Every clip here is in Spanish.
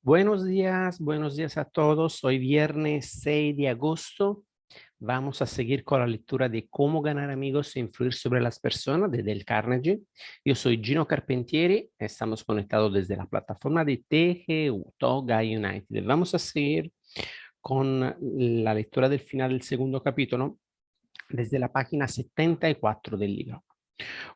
Buenos días a todos. Hoy viernes 6 de agosto. Vamos a seguir con la lectura de Cómo ganar amigos e influir sobre las personas de Dale Carnegie. Yo soy Gino Carpentieri. Estamos conectados desde la plataforma de TGU, Toga United. Vamos a seguir con la lectura del final del segundo capítulo desde la página 74 del libro.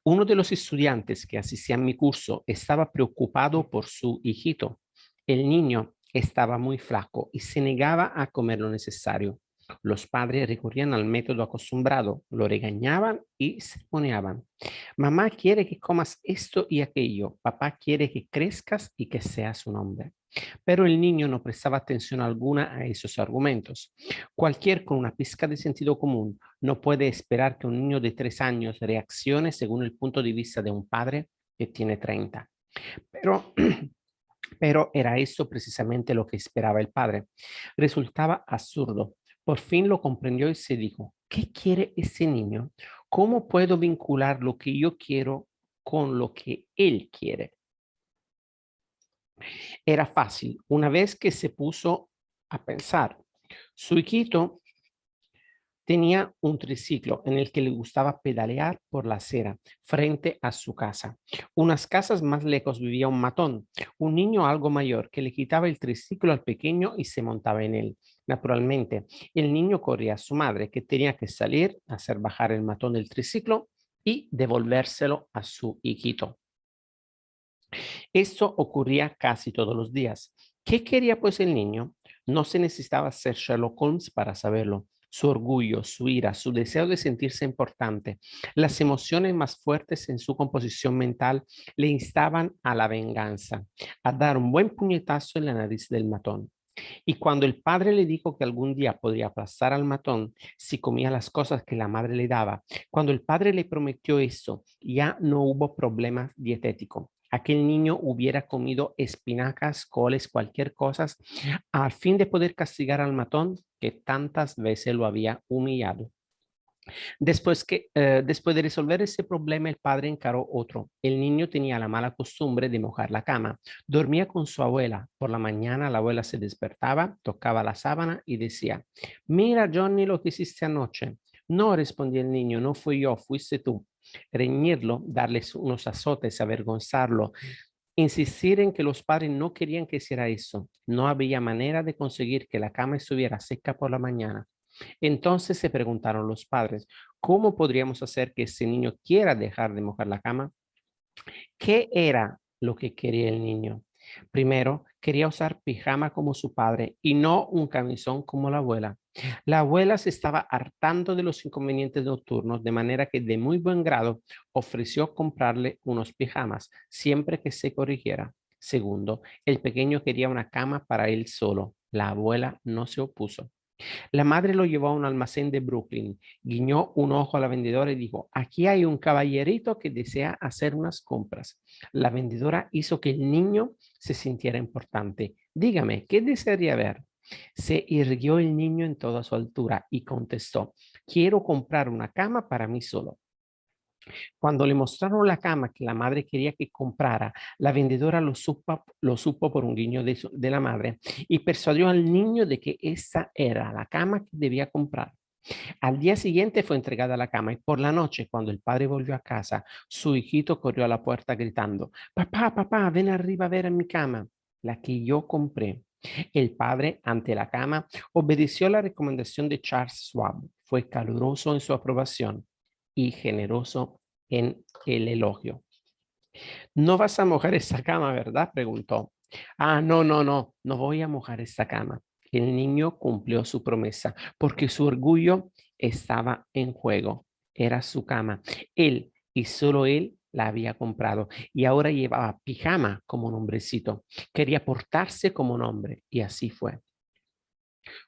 Uno de los estudiantes que asistía a mi curso estaba preocupado por su hijito. El niño estaba muy flaco y se negaba a comer lo necesario. Los padres recurrían al método acostumbrado, lo regañaban y sermoneaban. Mamá quiere que comas esto y aquello. Papá quiere que crezcas y que seas un hombre. Pero el niño no prestaba atención alguna a esos argumentos. Cualquier con una pizca de sentido común no puede esperar que un niño de 3 años reaccione según el punto de vista de un padre que tiene 30. Pero, pero era eso precisamente lo que esperaba el padre. Resultaba absurdo. Por fin lo comprendió y se dijo, ¿qué quiere ese niño? ¿Cómo puedo vincular lo que yo quiero con lo que él quiere? Era fácil una vez que se puso a pensar. Su hijito tenía un triciclo en el que le gustaba pedalear por la acera frente a su casa. Unas casas más lejos vivía un matón, un niño algo mayor que le quitaba el triciclo al pequeño y se montaba en él. Naturalmente, el niño corría a su madre, que tenía que salir a hacer bajar el matón del triciclo y devolvérselo a su hijito. Esto ocurría casi todos los días. ¿Qué quería pues el niño? No se necesitaba ser Sherlock Holmes para saberlo. Su orgullo, su ira, su deseo de sentirse importante, las emociones más fuertes en su composición mental le instaban a la venganza, a dar un buen puñetazo en la nariz del matón. Y cuando el padre le dijo que algún día podría aplastar al matón si comía las cosas que la madre le daba, cuando el padre le prometió eso, ya no hubo problema dietético. Aquel niño hubiera comido espinacas, coles, cualquier cosa, al fin de poder castigar al matón que tantas veces lo había humillado. Después de resolver ese problema, el padre encaró otro. El niño tenía la mala costumbre de mojar la cama. Dormía con su abuela. Por la mañana la abuela se despertaba, tocaba la sábana y decía, mira Johnny lo que hiciste anoche. No, respondía el niño, no fui yo, fuiste tú. Reñirlo, darles unos azotes, avergonzarlo, insistir en que los padres no querían que hiciera eso. No había manera de conseguir que la cama estuviera seca por la mañana. Entonces se preguntaron los padres, ¿cómo podríamos hacer que ese niño quiera dejar de mojar la cama? ¿Qué era lo que quería el niño? Primero, quería usar pijama como su padre y no un camisón como la abuela. La abuela se estaba hartando de los inconvenientes nocturnos, de manera que de muy buen grado ofreció comprarle unos pijamas siempre que se corrigiera. Segundo, el pequeño quería una cama para él solo. La abuela no se opuso. La madre lo llevó a un almacén de Brooklyn, guiñó un ojo a la vendedora y dijo, aquí hay un caballerito que desea hacer unas compras. La vendedora hizo que el niño se sintiera importante. Dígame, ¿qué desearía ver? Se irguió el niño en toda su altura y contestó, quiero comprar una cama para mí solo. Cuando le mostraron la cama que la madre quería que comprara, la vendedora lo supo por un guiño de la madre y persuadió al niño de que esa era la cama que debía comprar. Al día siguiente fue entregada la cama y por la noche, cuando el padre volvió a casa, su hijito corrió a la puerta gritando, papá, papá, ven arriba a ver mi cama, la que yo compré. El padre, ante la cama, obedeció la recomendación de Charles Schwab. Fue caluroso en su aprobación y generoso en el elogio. No vas a mojar esa cama, ¿verdad? Preguntó. Ah, no, no, no, no voy a mojar esta cama. El niño cumplió su promesa porque su orgullo estaba en juego. Era su cama. Él y solo él la había comprado y ahora llevaba pijama como un hombrecito. Quería portarse como un hombre y así fue.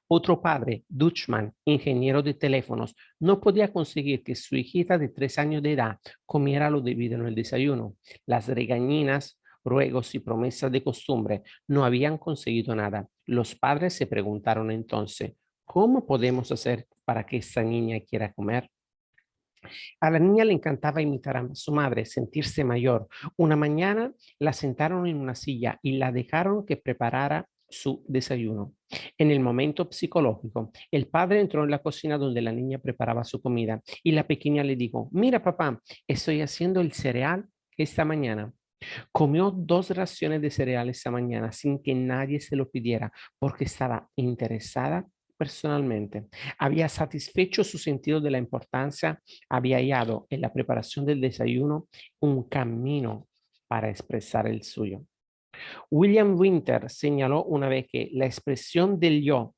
Otro padre, Dutchman, ingeniero de teléfonos, no podía conseguir que su hijita de 3 años de edad comiera lo debido en el desayuno. Las regañinas, ruegos y promesas de costumbre no habían conseguido nada. Los padres se preguntaron entonces, ¿cómo podemos hacer para que esta niña quiera comer? A la niña le encantaba imitar a su madre, sentirse mayor. Una mañana la sentaron en una silla y la dejaron que preparara su desayuno. En el momento psicológico, el padre entró en la cocina donde la niña preparaba su comida y la pequeña le dijo, mira papá, estoy haciendo el cereal esta mañana. Comió 2 raciones de cereal esa mañana sin que nadie se lo pidiera porque estaba interesada personalmente. Había satisfecho su sentido de la importancia, había hallado en la preparación del desayuno un camino para expresar el suyo. William Winter señaló una vez que la expresión del yo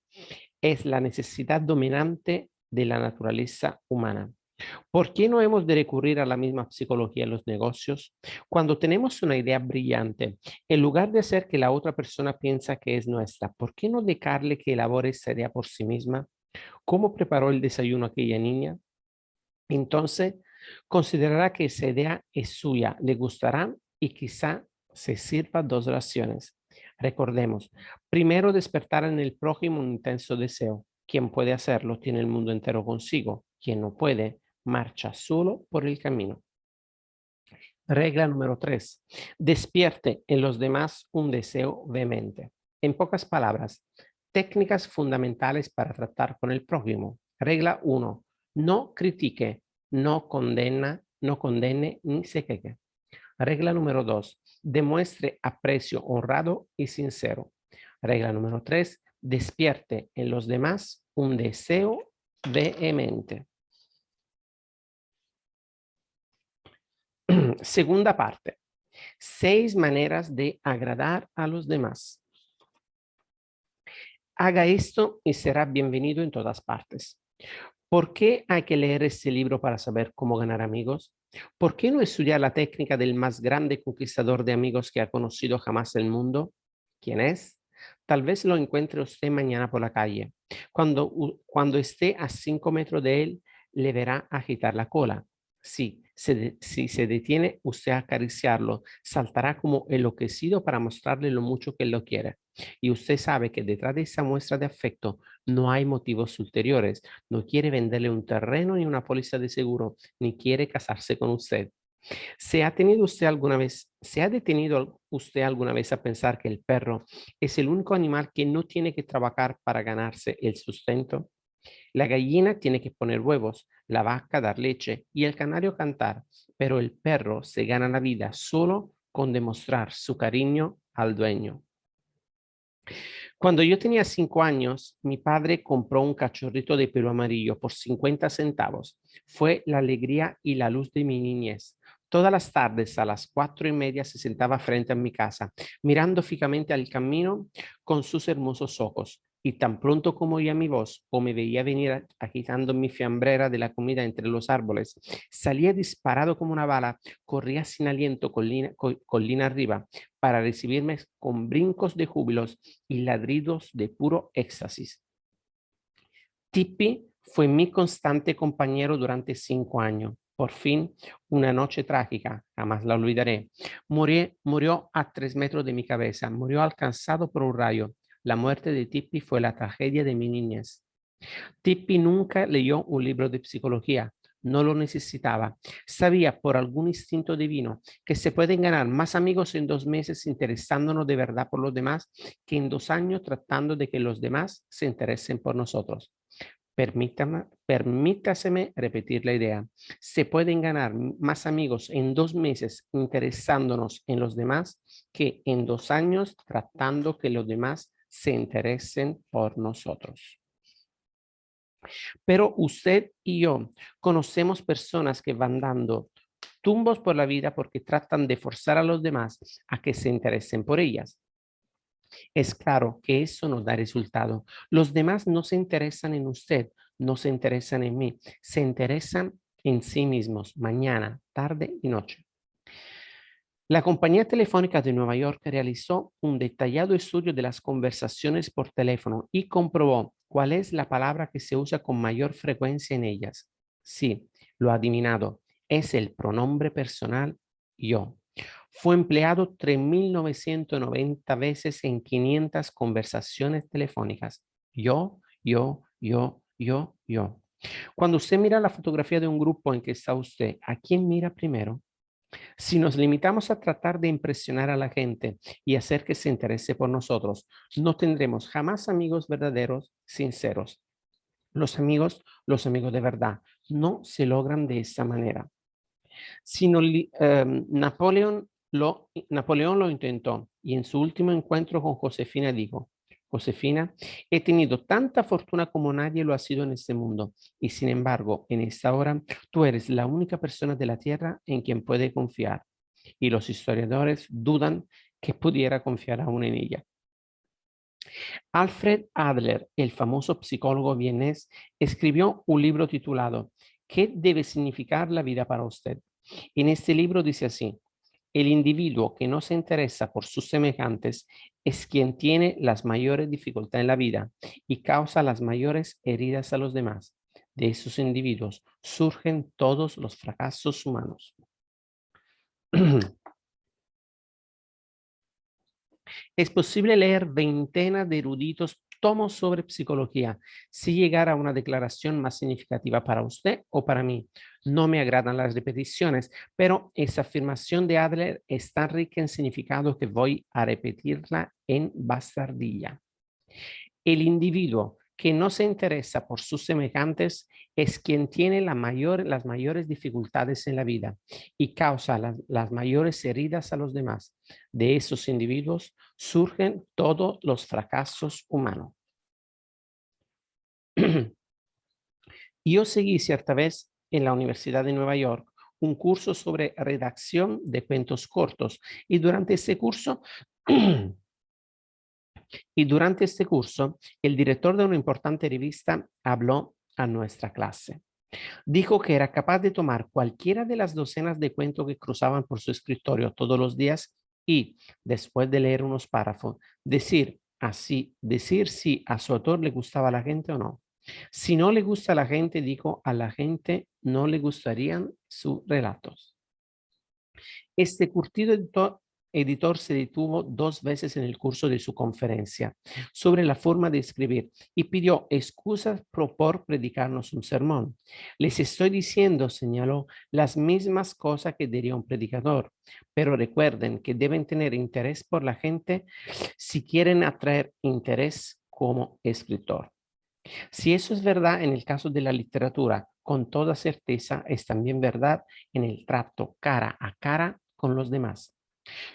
es la necesidad dominante de la naturaleza humana. ¿Por qué no hemos de recurrir a la misma psicología en los negocios? Cuando tenemos una idea brillante, en lugar de hacer que la otra persona piensa que es nuestra, ¿por qué no dejarle que elabore esa idea por sí misma? ¿Cómo preparó el desayuno aquella niña? Entonces, considerará que esa idea es suya, le gustará y quizá se sirva 2 raciones. Recordemos, primero despertar en el prójimo un intenso deseo. Quien puede hacerlo tiene el mundo entero consigo. Quien no puede, marcha solo por el camino. Regla número 3. Despierte en los demás un deseo vehemente. En pocas palabras, técnicas fundamentales para tratar con el prójimo. Regla 1. No critique, no condene ni se queje. Regla número 2. Demuestre aprecio honrado y sincero. Regla número 3. Despierte en los demás un deseo vehemente. Segunda parte. 6 maneras de agradar a los demás. Haga esto y será bienvenido en todas partes. ¿Por qué hay que leer este libro para saber cómo ganar amigos? ¿Por qué no estudiar la técnica del más grande conquistador de amigos que ha conocido jamás el mundo? ¿Quién es? Tal vez lo encuentre usted mañana por la calle. Cuando esté a 5 metros de él, le verá agitar la cola. Si se detiene usted a acariciarlo, saltará como enloquecido para mostrarle lo mucho que él lo quiere. Y usted sabe que detrás de esa muestra de afecto no hay motivos ulteriores. No quiere venderle un terreno ni una póliza de seguro, ni quiere casarse con usted. ¿Se ha detenido usted alguna vez a pensar que el perro es el único animal que no tiene que trabajar para ganarse el sustento? La gallina tiene que poner huevos, la vaca dar leche y el canario cantar, pero el perro se gana la vida solo con demostrar su cariño al dueño. Cuando yo tenía 5 años, mi padre compró un cachorrito de pelo amarillo por 50 centavos. Fue la alegría y la luz de mi niñez. Todas las tardes a las 4:30 se sentaba frente a mi casa, mirando fijamente al camino con sus hermosos ojos. Y tan pronto como oía mi voz o me veía venir agitando mi fiambrera de la comida entre los árboles, salía disparado como una bala, corría sin aliento colina arriba para recibirme con brincos de júbilos y ladridos de puro éxtasis. Tippy fue mi constante compañero durante 5 años. Por fin, una noche trágica, jamás la olvidaré. Murió a 3 metros de mi cabeza, murió alcanzado por un rayo. La muerte de Tippy fue la tragedia de mi niñez. Tippy nunca leyó un libro de psicología, no lo necesitaba. Sabía por algún instinto divino que se pueden ganar más amigos en 2 meses interesándonos de verdad por los demás que en 2 años tratando de que los demás se interesen por nosotros. Permítaseme repetir la idea. Se pueden ganar más amigos en 2 meses interesándonos en los demás que en 2 años tratando que los demás se interesen por nosotros. Pero usted y yo conocemos personas que van dando tumbos por la vida porque tratan de forzar a los demás a que se interesen por ellas. Es claro que eso no da resultado. Los demás no se interesan en usted, no se interesan en mí, se interesan en sí mismos, mañana, tarde y noche. La compañía telefónica de Nueva York realizó un detallado estudio de las conversaciones por teléfono y comprobó cuál es la palabra que se usa con mayor frecuencia en ellas. Sí, lo ha adivinado, es el pronombre personal yo. Fue empleado 3.990 veces en 500 conversaciones telefónicas. Yo, yo, yo, yo, yo. Cuando usted mira la fotografía de un grupo en que está usted, ¿a quién mira primero? Si nos limitamos a tratar de impresionar a la gente y hacer que se interese por nosotros, no tendremos jamás amigos verdaderos, sinceros. Los amigos de verdad, no se logran de esta manera. Sino Napoleón lo intentó y en su último encuentro con Josefina dijo, Josefina, he tenido tanta fortuna como nadie lo ha sido en este mundo y sin embargo, en esta hora, tú eres la única persona de la tierra en quien puede confiar y los historiadores dudan que pudiera confiar aún en ella. Alfred Adler, el famoso psicólogo vienés, escribió un libro titulado ¿Qué debe significar la vida para usted? En este libro dice así, el individuo que no se interesa por sus semejantes es quien tiene las mayores dificultades en la vida y causa las mayores heridas a los demás. De esos individuos surgen todos los fracasos humanos. Es posible leer veintenas de eruditos tomos sobre psicología si llegara a una declaración más significativa para usted o para mí. No me agradan las repeticiones, pero esa afirmación de Adler es tan rica en significado que voy a repetirla en bastardilla. El individuo que no se interesa por sus semejantes es quien tiene las mayores dificultades en la vida y causa las mayores heridas a los demás. De esos individuos surgen todos los fracasos humanos. Yo seguí cierta vez en la Universidad de Nueva York un curso sobre redacción de cuentos cortos y durante este curso el director de una importante revista habló a nuestra clase. Dijo que era capaz de tomar cualquiera de las docenas de cuentos que cruzaban por su escritorio todos los días y, después de leer unos párrafos, decir si a su autor le gustaba a la gente o no. Si no le gusta a la gente, dijo, a la gente no le gustarían sus relatos. Este curtido editor se detuvo 2 veces en el curso de su conferencia sobre la forma de escribir y pidió excusas por predicarnos un sermón. Les estoy diciendo, señaló, las mismas cosas que diría un predicador, pero recuerden que deben tener interés por la gente si quieren atraer interés como escritor. Si eso es verdad en el caso de la literatura, con toda certeza es también verdad en el trato cara a cara con los demás.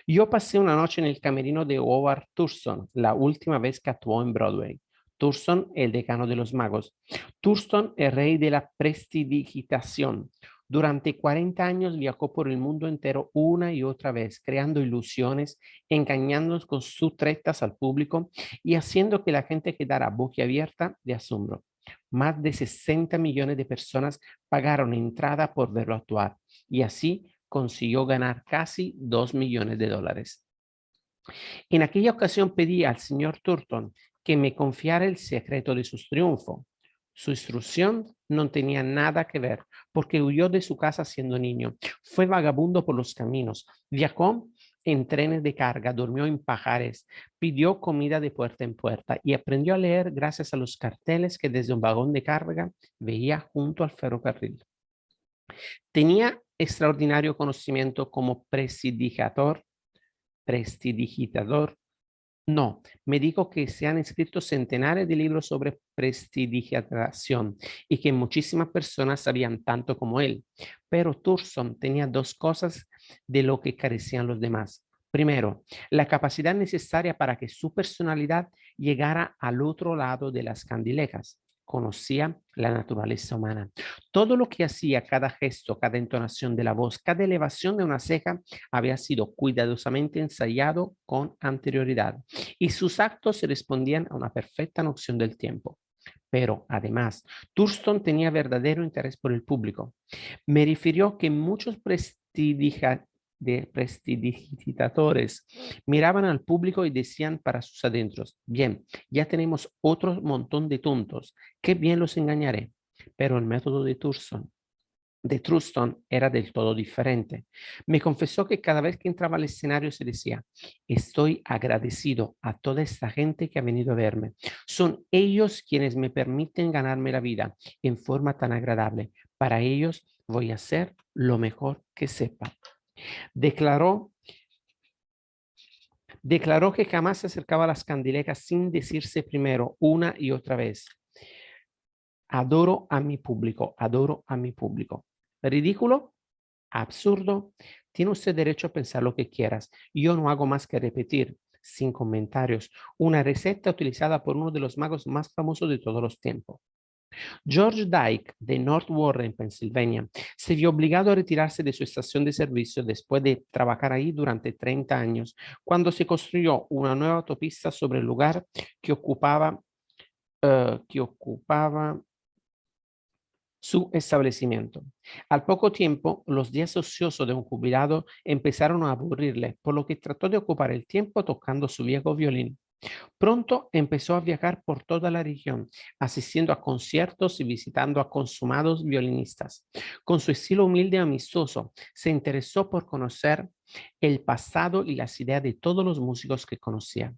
Yo pasé una noche en el camerino de Howard Thurston, la última vez que actuó en Broadway. Thurston, el decano de los magos. Thurston, el rey de la prestidigitación. Durante 40 años viajó por el mundo entero una y otra vez, creando ilusiones, engañándonos con sus tretas al público y haciendo que la gente quedara boquiabierta de asombro. Más de 60 millones de personas pagaron entrada por verlo actuar y así consiguió ganar casi 2 millones de dólares. En aquella ocasión pedí al señor Turton que me confiara el secreto de sus triunfos. Su instrucción no tenía nada que ver porque huyó de su casa siendo niño. Fue vagabundo por los caminos, viajó en trenes de carga, durmió en pajares, pidió comida de puerta en puerta y aprendió a leer gracias a los carteles que desde un vagón de carga veía junto al ferrocarril. Tenía extraordinario conocimiento como prestidigitador. No, me dijo que se han escrito centenares de libros sobre prestidigitación y que muchísimas personas sabían tanto como él. Pero Thurston tenía 2 cosas de lo que carecían los demás. Primero, la capacidad necesaria para que su personalidad llegara al otro lado de las candilejas. Conocía la naturaleza humana. Todo lo que hacía, cada gesto, cada entonación de la voz, cada elevación de una ceja, había sido cuidadosamente ensayado con anterioridad y sus actos respondían a una perfecta noción del tiempo. Pero además, Thurston tenía verdadero interés por el público. Me refirió que muchos prestidigitadores miraban al público y decían para sus adentros, bien, ya tenemos otro montón de tontos, qué bien los engañaré. Pero el método de Thurston de Truston era del todo diferente. Me confesó que cada vez que entraba al escenario se decía, estoy agradecido a toda esta gente que ha venido a verme. Son ellos quienes me permiten ganarme la vida en forma tan agradable. Para ellos voy a hacer lo mejor que sepa. Declaró, declaró que jamás se acercaba a las candilecas sin decirse primero una y otra vez, adoro a mi público, adoro a mi público. ¿Ridículo? Absurdo. Tiene usted derecho a pensar lo que quieras. Yo no hago más que repetir, sin comentarios, una receta utilizada por uno de los magos más famosos de todos los tiempos. George Dyke, de North Warren, Pensilvania, se vio obligado a retirarse de su estación de servicio después de trabajar ahí durante 30 años, cuando se construyó una nueva autopista sobre el lugar que ocupaba su establecimiento. Al poco tiempo, los días ociosos de un jubilado empezaron a aburrirle, por lo que trató de ocupar el tiempo tocando su viejo violín. Pronto empezó a viajar por toda la región, asistiendo a conciertos y visitando a consumados violinistas. Con su estilo humilde y amistoso, se interesó por conocer el pasado y las ideas de todos los músicos que conocía.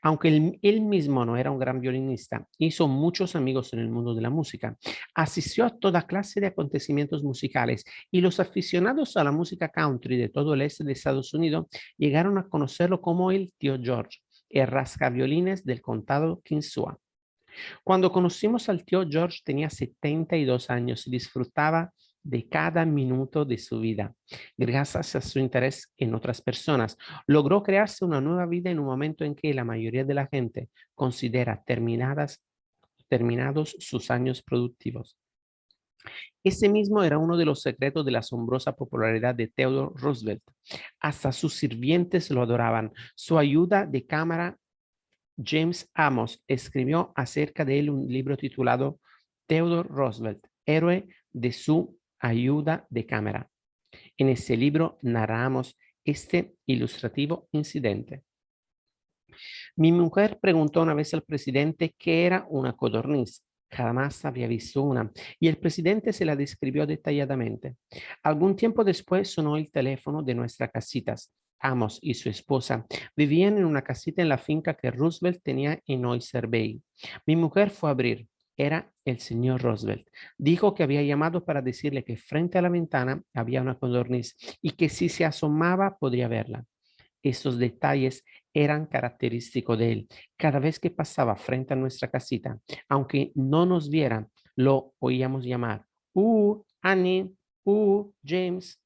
Aunque él mismo no era un gran violinista, hizo muchos amigos en el mundo de la música. Asistió a toda clase de acontecimientos musicales y los aficionados a la música country de todo el este de Estados Unidos llegaron a conocerlo como el tío George, el rascaviolines del condado Kinsua. Cuando conocimos al tío George tenía 72 años y disfrutaba de cada minuto de su vida. Gracias a su interés en otras personas, logró crearse una nueva vida en un momento en que la mayoría de la gente considera terminados sus años productivos. Ese mismo era uno de los secretos de la asombrosa popularidad de Theodore Roosevelt. Hasta sus sirvientes lo adoraban. Su ayuda de cámara James Amos escribió acerca de él un libro titulado Theodore Roosevelt, héroe de su ayuda de cámara. En ese libro narramos este ilustrativo incidente. Mi mujer preguntó una vez al presidente qué era una codorniz. Jamás había visto una y el presidente se la describió detalladamente. Algún tiempo después sonó el teléfono de nuestras casitas. Amos y su esposa vivían en una casita en la finca que Roosevelt tenía en Oyster Bay. Mi mujer fue a abrir. Era el señor Roosevelt. Dijo que había llamado para decirle que frente a la ventana había una codorniz y que si se asomaba podría verla. Esos detalles eran característicos de él. Cada vez que pasaba frente a nuestra casita, aunque no nos vieran, lo oíamos llamar. Annie, James.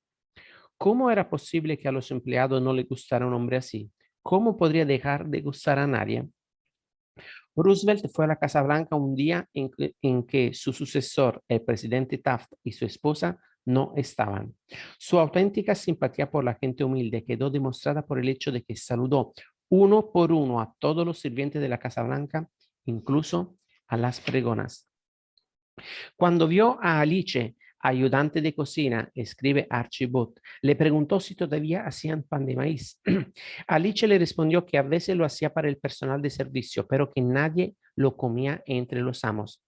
¿Cómo era posible que a los empleados no les gustara un hombre así? ¿Cómo podría dejar de gustar a nadie? Roosevelt fue a la Casa Blanca un día en que su sucesor, el presidente Taft, y su esposa no estaban. Su auténtica simpatía por la gente humilde quedó demostrada por el hecho de que saludó uno por uno a todos los sirvientes de la Casa Blanca, incluso a las fregonas. Cuando vio a Alice, ayudante de cocina, escribe Archie Booth, le preguntó si todavía hacían pan de maíz. Alice le respondió que a veces lo hacía para el personal de servicio, pero que nadie lo comía entre los amos.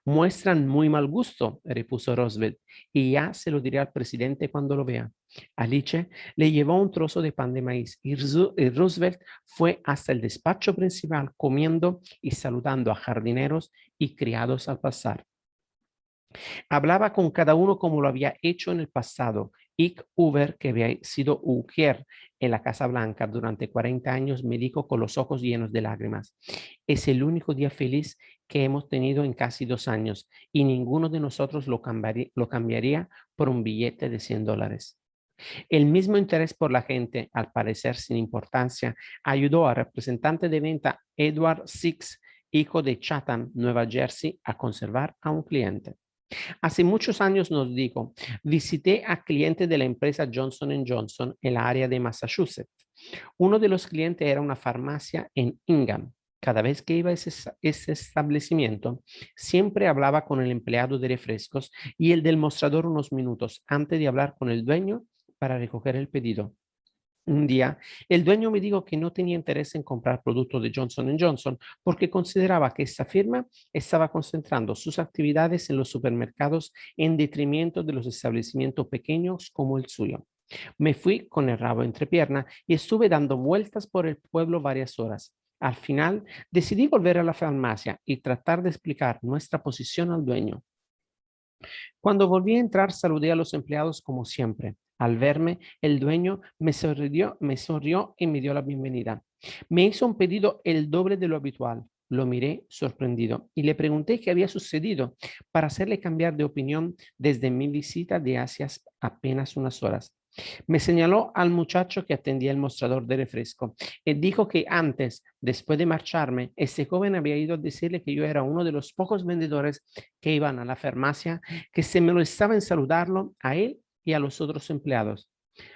Muestran muy mal gusto, repuso Roosevelt, y ya se lo diré al presidente cuando lo vea. Alice le llevó un trozo de pan de maíz y Roosevelt fue hasta el despacho principal comiendo y saludando a jardineros y criados al pasar. Hablaba con cada uno como lo había hecho en el pasado. Ike Hoover, que había sido ujier en la Casa Blanca durante 40 años, me dijo con los ojos llenos de lágrimas. Es el único día feliz que hemos tenido en casi 2 años y ninguno de nosotros lo cambiaría por un billete de $100. El mismo interés por la gente, al parecer sin importancia, ayudó al representante de venta Edward Six, hijo de Chatham, Nueva Jersey, a conservar a un cliente. Hace muchos años nos dijo, visité a clientes de la empresa Johnson Johnson en la área de Massachusetts. Uno de los clientes era una farmacia en Ingham. Cada vez que iba a ese establecimiento, siempre hablaba con el empleado de refrescos y el del mostrador unos minutos antes de hablar con el dueño para recoger el pedido. Un día, el dueño me dijo que no tenía interés en comprar productos de Johnson Johnson porque consideraba que esa firma estaba concentrando sus actividades en los supermercados en detrimento de los establecimientos pequeños como el suyo. Me fui con el rabo entre piernas y estuve dando vueltas por el pueblo varias horas. Al final, decidí volver a la farmacia y tratar de explicar nuestra posición al dueño. Cuando volví a entrar, saludé a los empleados como siempre. Al verme, el dueño me sonrió y me dio la bienvenida. Me hizo un pedido el doble de lo habitual. Lo miré sorprendido y le pregunté qué había sucedido para hacerle cambiar de opinión desde mi visita de hace apenas unas horas. Me señaló al muchacho que atendía el mostrador de refresco y dijo que antes, después de marcharme, ese joven había ido a decirle que yo era uno de los pocos vendedores que iban a la farmacia, que se me lo estaba en saludarlo a él y a los otros empleados.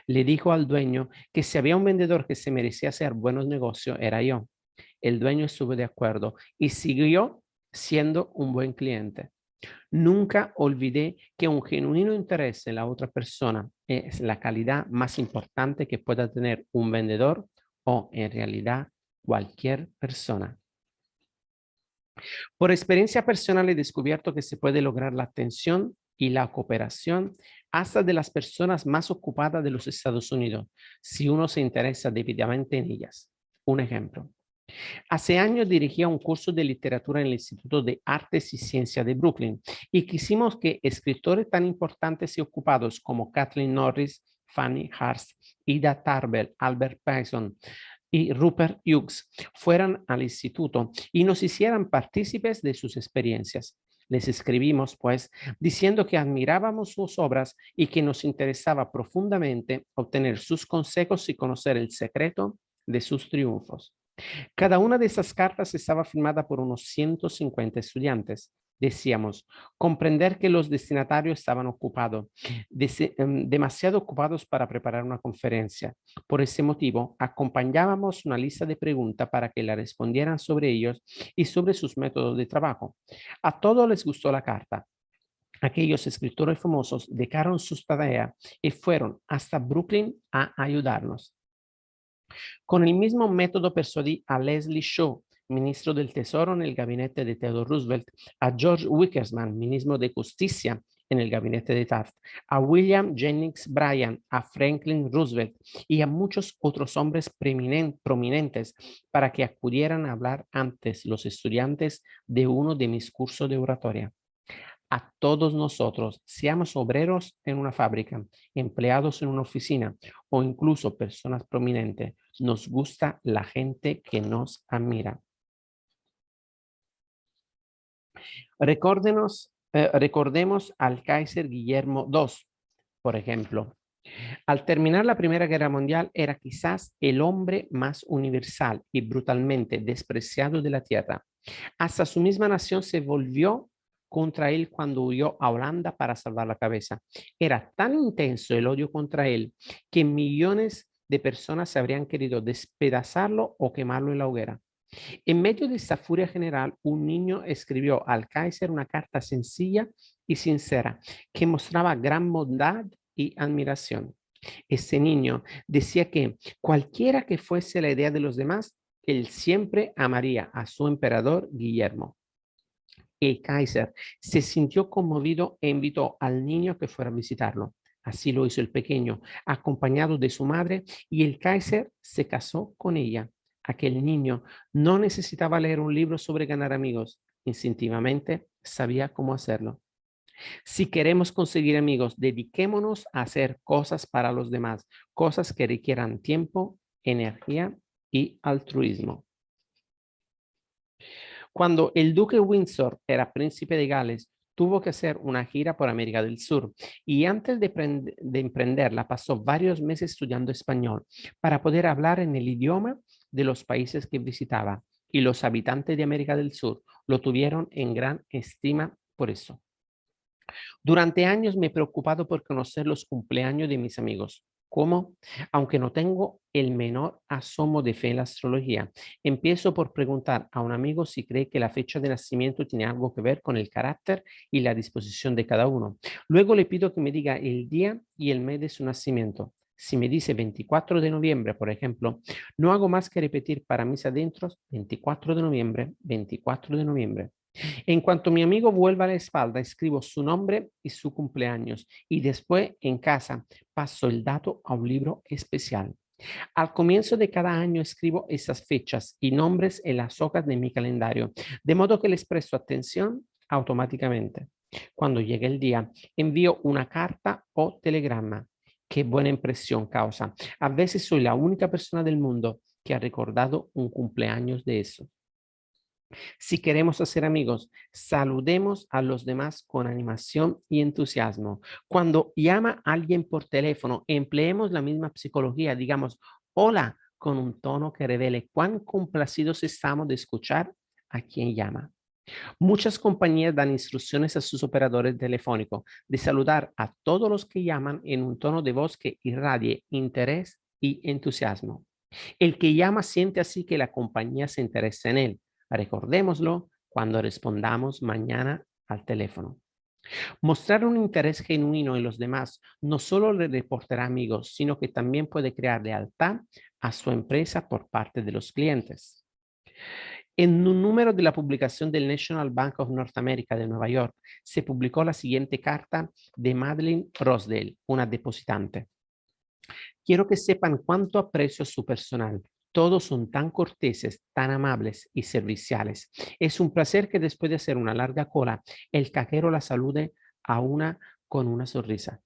Le dijo al dueño que si había un vendedor que se merecía hacer buenos negocios, era yo. El dueño estuvo de acuerdo y siguió siendo un buen cliente. Nunca olvidé que un genuino interés en la otra persona es la calidad más importante que pueda tener un vendedor o en realidad cualquier persona. Por experiencia personal he descubierto que se puede lograr la atención y la cooperación hasta de las personas más ocupadas de los Estados Unidos, si uno se interesa debidamente en ellas. Un ejemplo. Hace años dirigía un curso de literatura en el Instituto de Artes y Ciencias de Brooklyn y quisimos que escritores tan importantes y ocupados como Kathleen Norris, Fanny Hurst, Ida Tarbell, Albert Payson y Rupert Hughes fueran al instituto y nos hicieran partícipes de sus experiencias. Les escribimos, pues, diciendo que admirábamos sus obras y que nos interesaba profundamente obtener sus consejos y conocer el secreto de sus triunfos. Cada una de esas cartas estaba firmada por unos 150 estudiantes. Decíamos, comprender que los destinatarios estaban ocupados, demasiado ocupados para preparar una conferencia. Por ese motivo, acompañábamos una lista de preguntas para que la respondieran sobre ellos y sobre sus métodos de trabajo. A todos les gustó la carta. Aquellos escritores famosos dejaron sus tareas y fueron hasta Brooklyn a ayudarnos. Con el mismo método persuadí a Leslie Shaw, ministro del Tesoro en el gabinete de Theodore Roosevelt, a George Wickerman, ministro de Justicia en el gabinete de Taft, a William Jennings Bryan, a Franklin Roosevelt y a muchos otros hombres prominentes para que acudieran a hablar antes los estudiantes de uno de mis cursos de oratoria. A todos nosotros, seamos obreros en una fábrica, empleados en una oficina o incluso personas prominentes, nos gusta la gente que nos admira. Recordemos al Kaiser Guillermo II, por ejemplo. Al terminar la Primera Guerra Mundial, era quizás el hombre más universal y brutalmente despreciado de la tierra. Hasta su misma nación se volvió contra él cuando huyó a Holanda para salvar la cabeza. Era tan intenso el odio contra él que millones de personas habrían querido despedazarlo o quemarlo en la hoguera. En medio de esta furia general, un niño escribió al Kaiser una carta sencilla y sincera que mostraba gran bondad y admiración. Ese niño decía que cualquiera que fuese la idea de los demás, él siempre amaría a su emperador Guillermo. El Kaiser se sintió conmovido e invitó al niño que fuera a visitarlo. Así lo hizo el pequeño, acompañado de su madre, y el Kaiser se casó con ella. Aquel niño no necesitaba leer un libro sobre ganar amigos. Instintivamente sabía cómo hacerlo. Si queremos conseguir amigos, dediquémonos a hacer cosas para los demás, cosas que requieran tiempo, energía y altruismo. Cuando el duque Windsor era príncipe de Gales, tuvo que hacer una gira por América del Sur y antes de emprenderla pasó varios meses estudiando español para poder hablar en el idioma de los países que visitaba y los habitantes de América del Sur lo tuvieron en gran estima por eso. Durante años me he preocupado por conocer los cumpleaños de mis amigos. ¿Cómo? Aunque no tengo el menor asomo de fe en la astrología, empiezo por preguntar a un amigo si cree que la fecha de nacimiento tiene algo que ver con el carácter y la disposición de cada uno. Luego le pido que me diga el día y el mes de su nacimiento. Si me dice 24 de noviembre, por ejemplo, no hago más que repetir para mis adentros 24 de noviembre, 24 de noviembre. En cuanto mi amigo vuelva a la espalda, escribo su nombre y su cumpleaños y después en casa paso el dato a un libro especial. Al comienzo de cada año escribo esas fechas y nombres en las hojas de mi calendario, de modo que les presto atención automáticamente. Cuando llegue el día, envío una carta o telegrama. Qué buena impresión causa. A veces soy la única persona del mundo que ha recordado un cumpleaños de eso. Si queremos hacer amigos, saludemos a los demás con animación y entusiasmo. Cuando llama a alguien por teléfono, empleemos la misma psicología. Digamos, hola, con un tono que revele cuán complacidos estamos de escuchar a quien llama. Muchas compañías dan instrucciones a sus operadores telefónicos de saludar a todos los que llaman en un tono de voz que irradie interés y entusiasmo. El que llama siente así que la compañía se interesa en él. Recordémoslo cuando respondamos mañana al teléfono. Mostrar un interés genuino en los demás no solo le reportará amigos, sino que también puede crear lealtad a su empresa por parte de los clientes. En un número de la publicación del National Bank of North America de Nueva York, se publicó la siguiente carta de Madeleine Rosdale, una depositante. Quiero que sepan cuánto aprecio a su personal. Todos son tan corteses, tan amables y serviciales. Es un placer que después de hacer una larga cola, el cajero la salude a una con una sonrisa.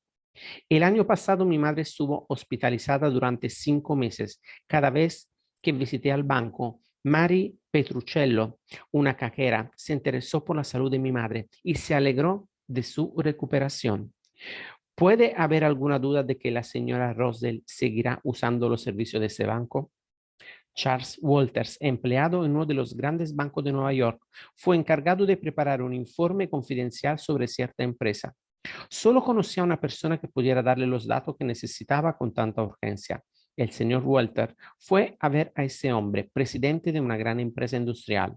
El año pasado mi madre estuvo hospitalizada durante 5 meses. Cada vez que visité al banco, Mari Petruccello, una cajera, se interesó por la salud de mi madre y se alegró de su recuperación. ¿Puede haber alguna duda de que la señora Rosdell seguirá usando los servicios de ese banco? Charles Walters, empleado en uno de los grandes bancos de Nueva York, fue encargado de preparar un informe confidencial sobre cierta empresa. Solo conocía a una persona que pudiera darle los datos que necesitaba con tanta urgencia. El señor Walter fue a ver a ese hombre, presidente de una gran empresa industrial.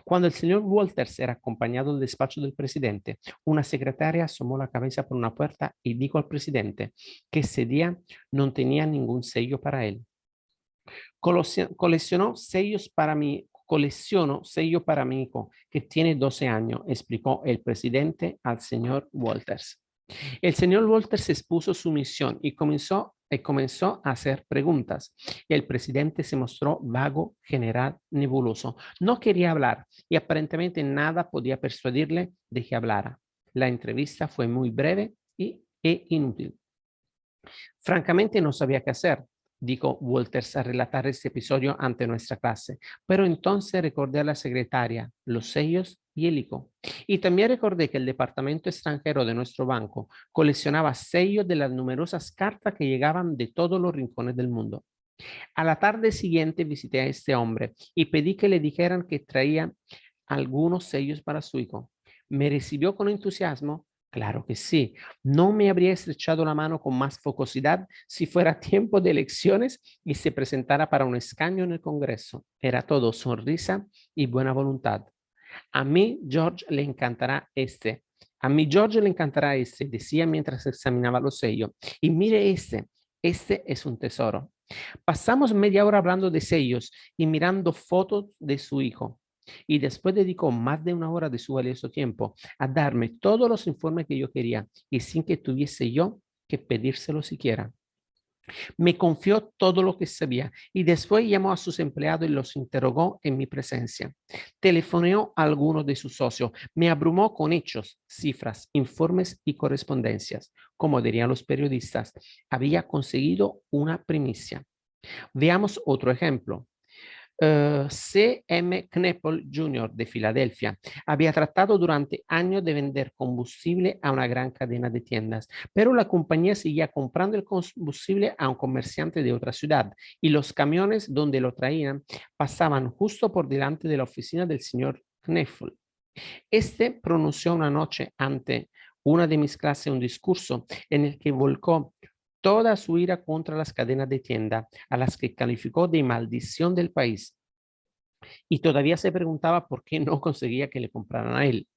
Cuando el señor Walters era acompañado al despacho del presidente, una secretaria asomó la cabeza por una puerta y dijo al presidente que ese día no tenía ningún sello para él. Coleccionó sellos para mi, colecciono sello para mi hijo, que tiene 12 años, explicó el presidente al señor Walters. El señor Walters expuso su misión y comenzó a hacer preguntas. El presidente se mostró vago, general, nebuloso. No quería hablar y aparentemente nada podía persuadirle de que hablara. La entrevista fue muy breve e inútil. Francamente no sabía qué hacer, dijo Walters al relatar este episodio ante nuestra clase, pero entonces recordé a la secretaria, los sellos y el ICO. Y también recordé que el departamento extranjero de nuestro banco coleccionaba sellos de las numerosas cartas que llegaban de todos los rincones del mundo. A la tarde siguiente visité a este hombre y pedí que le dijeran que traía algunos sellos para su hijo. ¿Me recibió con entusiasmo? Claro que sí. No me habría estrechado la mano con más focosidad si fuera tiempo de elecciones y se presentara para un escaño en el Congreso. Era todo sonrisa y buena voluntad. A mí, George, le encantará este. A mí, George, le encantará este, decía mientras examinaba los sellos. Y mire este es un tesoro. Pasamos media hora hablando de sellos y mirando fotos de su hijo. Y después dedicó más de una hora de su valioso tiempo a darme todos los informes que yo quería y sin que tuviese yo que pedírselo siquiera. Me confió todo lo que sabía y después llamó a sus empleados y los interrogó en mi presencia. Telefoneó a algunos de sus socios. Me abrumó con hechos, cifras, informes y correspondencias. Como dirían los periodistas, había conseguido una primicia. Veamos otro ejemplo. C.M. Knepple Jr. de Filadelfia había tratado durante años de vender combustible a una gran cadena de tiendas, pero la compañía seguía comprando el combustible a un comerciante de otra ciudad y los camiones donde lo traían pasaban justo por delante de la oficina del señor Knepple. Este pronunció una noche ante una de mis clases un discurso en el que volcó toda su ira contra las cadenas de tienda, a las que calificó de maldición del país. Y todavía se preguntaba por qué no conseguía que le compraran a él.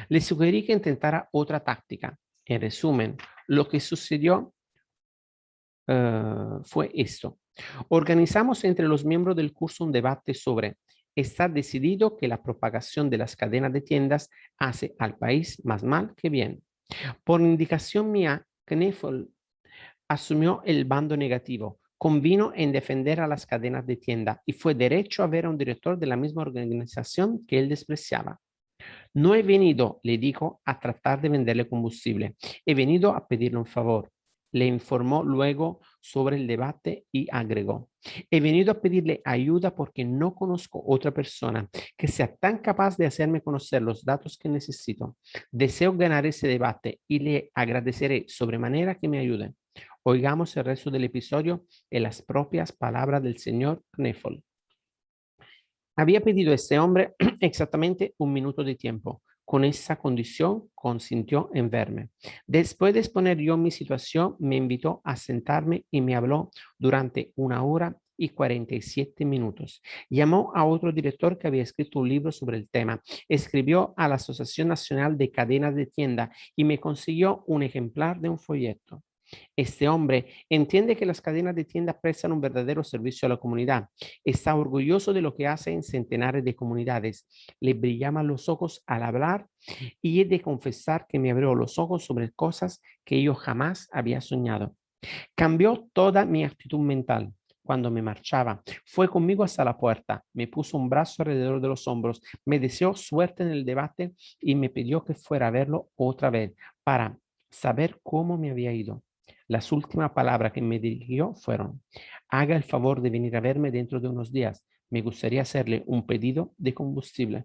Le sugerí que intentara otra táctica. En resumen, lo que sucedió fue esto. Organizamos entre los miembros del curso un debate sobre: está decidido que la propagación de las cadenas de tiendas hace al país más mal que bien. Por indicación mía, Kniffel asumió el bando negativo, convino en defender a las cadenas de tienda y fue derecho a ver a un director de la misma organización que él despreciaba. No he venido, le dijo, a tratar de venderle combustible. He venido a pedirle un favor. Le informó luego sobre el debate y agregó: he venido a pedirle ayuda porque no conozco otra persona que sea tan capaz de hacerme conocer los datos que necesito. Deseo ganar ese debate y le agradeceré sobremanera que me ayude. Oigamos el resto del episodio en las propias palabras del señor Kniffel. Había pedido a este hombre exactamente un minuto de tiempo. Con esa condición, consintió en verme. Después de exponer yo mi situación, me invitó a sentarme y me habló durante 1 hora y 47 minutos. Llamó a otro director que había escrito un libro sobre el tema. Escribió a la Asociación Nacional de Cadenas de Tienda y me consiguió un ejemplar de un folleto. Este hombre entiende que las cadenas de tiendas prestan un verdadero servicio a la comunidad. Está orgulloso de lo que hace en centenares de comunidades. Le brillaban los ojos al hablar y he de confesar que me abrió los ojos sobre cosas que yo jamás había soñado. Cambió toda mi actitud mental. Cuando me marchaba, fue conmigo hasta la puerta, me puso un brazo alrededor de los hombros, me deseó suerte en el debate y me pidió que fuera a verlo otra vez para saber cómo me había ido. Las últimas palabras que me dirigió fueron: haga el favor de venir a verme dentro de unos días. Me gustaría hacerle un pedido de combustible.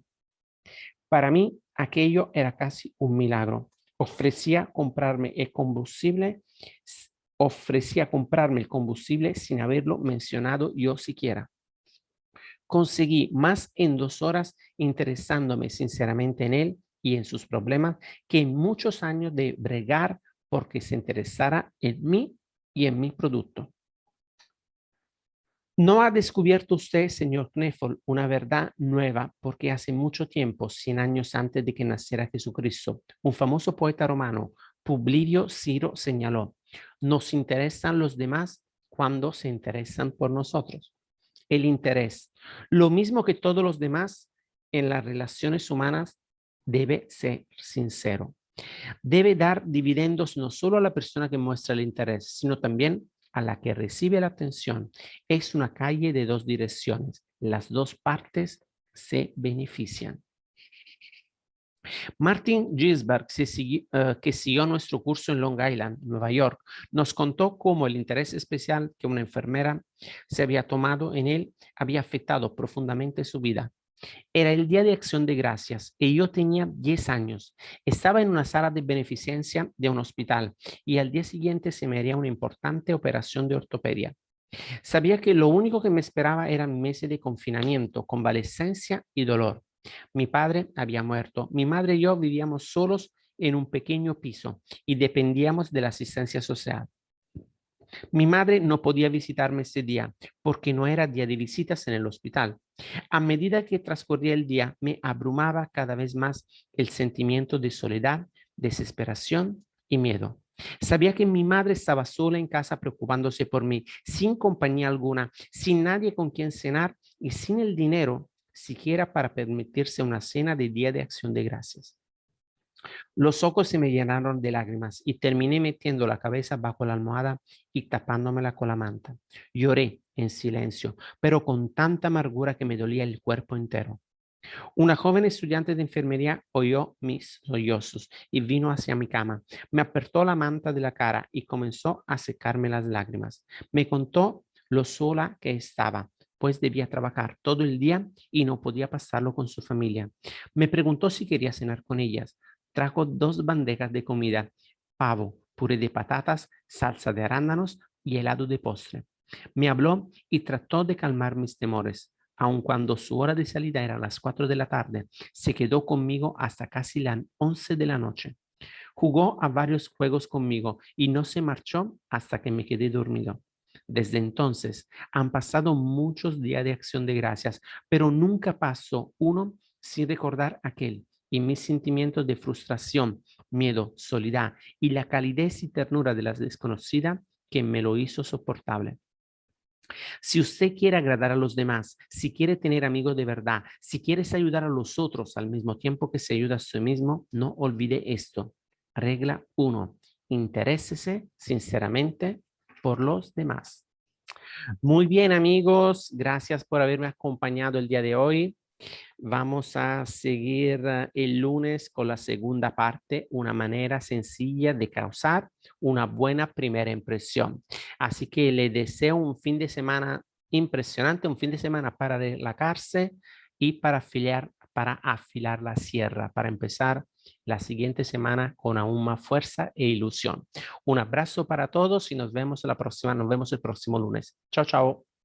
Para mí, aquello era casi un milagro. Ofrecía comprarme el combustible, ofrecía comprarme el combustible sin haberlo mencionado yo siquiera. Conseguí más en 2 horas interesándome sinceramente en él y en sus problemas que en muchos años de bregar porque se interesara en mí y en mi producto. ¿No ha descubierto usted, señor Kneffel, una verdad nueva? Porque hace mucho tiempo, 100 años antes de que naciera Jesucristo, un famoso poeta romano, Publio Ciro, señaló: nos interesan los demás cuando se interesan por nosotros. El interés, lo mismo que todos los demás en las relaciones humanas, debe ser sincero. Debe dar dividendos no solo a la persona que muestra el interés, sino también a la que recibe la atención. Es una calle de dos direcciones. Las dos partes se benefician. Martin Ginsberg, que siguió nuestro curso en Long Island, Nueva York, nos contó cómo el interés especial que una enfermera se había tomado en él había afectado profundamente su vida. Era el Día de Acción de Gracias y yo tenía 10 años. Estaba en una sala de beneficencia de un hospital y al día siguiente se me haría una importante operación de ortopedia. Sabía que lo único que me esperaba eran meses de confinamiento, convalescencia y dolor. Mi padre había muerto. Mi madre y yo vivíamos solos en un pequeño piso y dependíamos de la asistencia social. Mi madre no podía visitarme ese día porque no era día de visitas en el hospital. A medida que transcurría el día, me abrumaba cada vez más el sentimiento de soledad, desesperación y miedo. Sabía que mi madre estaba sola en casa preocupándose por mí, sin compañía alguna, sin nadie con quien cenar y sin el dinero siquiera para permitirse una cena de Día de Acción de Gracias. Los ojos se me llenaron de lágrimas y terminé metiendo la cabeza bajo la almohada y tapándomela con la manta. Lloré en silencio, pero con tanta amargura que me dolía el cuerpo entero. Una joven estudiante de enfermería oyó mis sollozos y vino hacia mi cama. Me apartó la manta de la cara y comenzó a secarme las lágrimas. Me contó lo sola que estaba, pues debía trabajar todo el día y no podía pasarlo con su familia. Me preguntó si quería cenar con ellas. Trajo 2 bandejas de comida: pavo, puré de patatas, salsa de arándanos y helado de postre. Me habló y trató de calmar mis temores. Aun cuando su hora de salida era a las 4 de la tarde, se quedó conmigo hasta casi las 11 de la noche. Jugó a varios juegos conmigo y no se marchó hasta que me quedé dormido. Desde entonces han pasado muchos días de acción de gracias, pero nunca pasó uno sin recordar aquel y mis sentimientos de frustración, miedo, soledad y la calidez y ternura de la desconocida que me lo hizo soportable. Si usted quiere agradar a los demás, si quiere tener amigos de verdad, si quieres ayudar a los otros al mismo tiempo que se ayuda a sí mismo, no olvide esto. Regla 1. Interésese sinceramente por los demás. Muy bien, amigos. Gracias por haberme acompañado el día de hoy. Vamos a seguir el lunes con la segunda parte, una manera sencilla de causar una buena primera impresión. Así que le deseo un fin de semana impresionante, un fin de semana para relajarse y para afilar la sierra, para empezar la siguiente semana con aún más fuerza e ilusión. Un abrazo para todos y nos vemos el próximo lunes. Chao, chao.